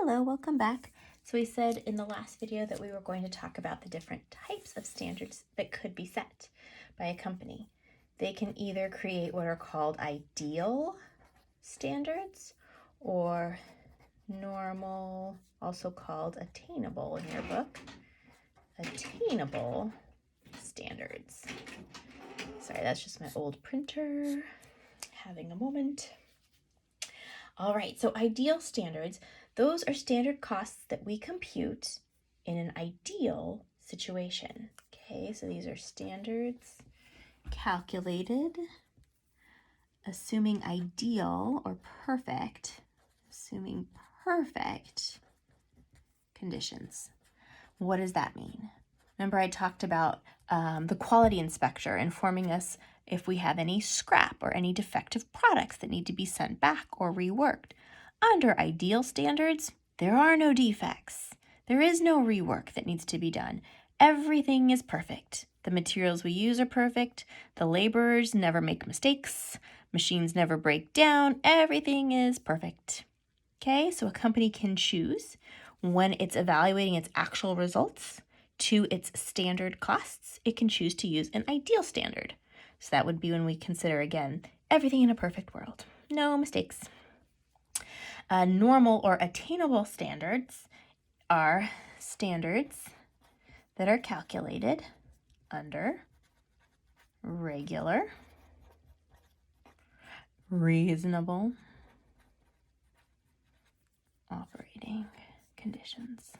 Hello, welcome back. So we said in the last video that we were going to talk about the different types of standards that could be set by a company. They can either create what are called ideal standards or normal, also called attainable in your book, attainable standards. Sorry, that's just my old printer having a moment. All right, so ideal standards, those are standard costs that we compute in an ideal situation. Okay, so these are standards calculated, assuming ideal or perfect, assuming perfect conditions. What does that mean? Remember I talked about the quality inspector informing us if we have any scrap or any defective products that need to be sent back or reworked. Under ideal standards, there are no defects. There is no rework that needs to be done. Everything is perfect. The materials we use are perfect. The laborers never make mistakes. Machines never break down. Everything is perfect. Okay, so a company can choose when it's evaluating its actual results to its standard costs, it can choose to use an ideal standard. So that would be when we consider, again, everything in a perfect world. No mistakes. Normal or attainable standards are standards that are calculated under regular, reasonable operating conditions.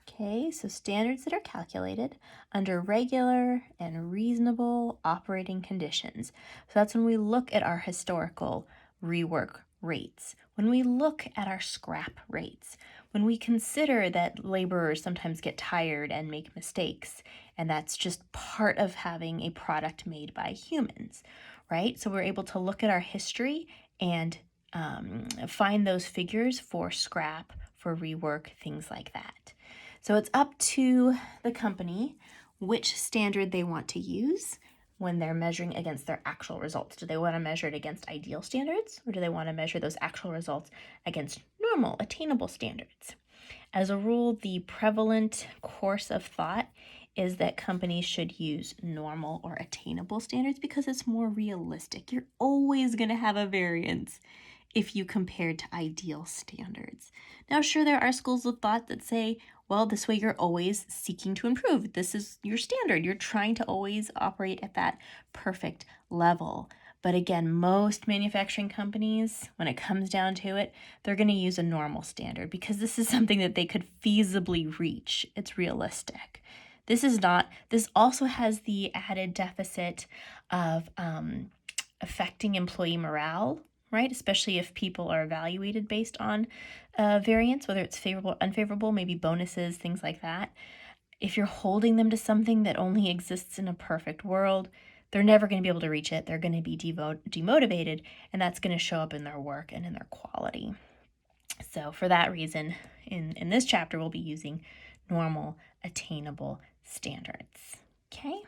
Okay, so standards that are calculated under regular and reasonable operating conditions. So that's when we look at our historical rework rates, when we look at our scrap rates, when we consider that laborers sometimes get tired and make mistakes, and that's just part of having a product made by humans, right? So we're able to look at our history and find those figures for scrap, for rework, things like that. So it's up to the company which standard they want to use when they're measuring against their actual results. Do they want to measure it against ideal standards, or do they want to measure those actual results against normal, attainable standards? As a rule, the prevalent course of thought is that companies should use normal or attainable standards because it's more realistic. You're always going to have a variance if you compare to ideal standards. Now, sure, there are schools of thought that say, well, this way you're always seeking to improve. This is your standard. You're trying to always operate at that perfect level. But again, most manufacturing companies, when it comes down to it, they're going to use a normal standard because this is something that they could feasibly reach. It's realistic. This also has the added deficit of affecting employee morale, right? Especially if people are evaluated based on variance, whether it's favorable or unfavorable, maybe bonuses, things like that. If you're holding them to something that only exists in a perfect world, they're never going to be able to reach it. They're going to be demotivated, and that's going to show up in their work and in their quality. So for that reason, in this chapter, we'll be using normal, attainable standards. Okay?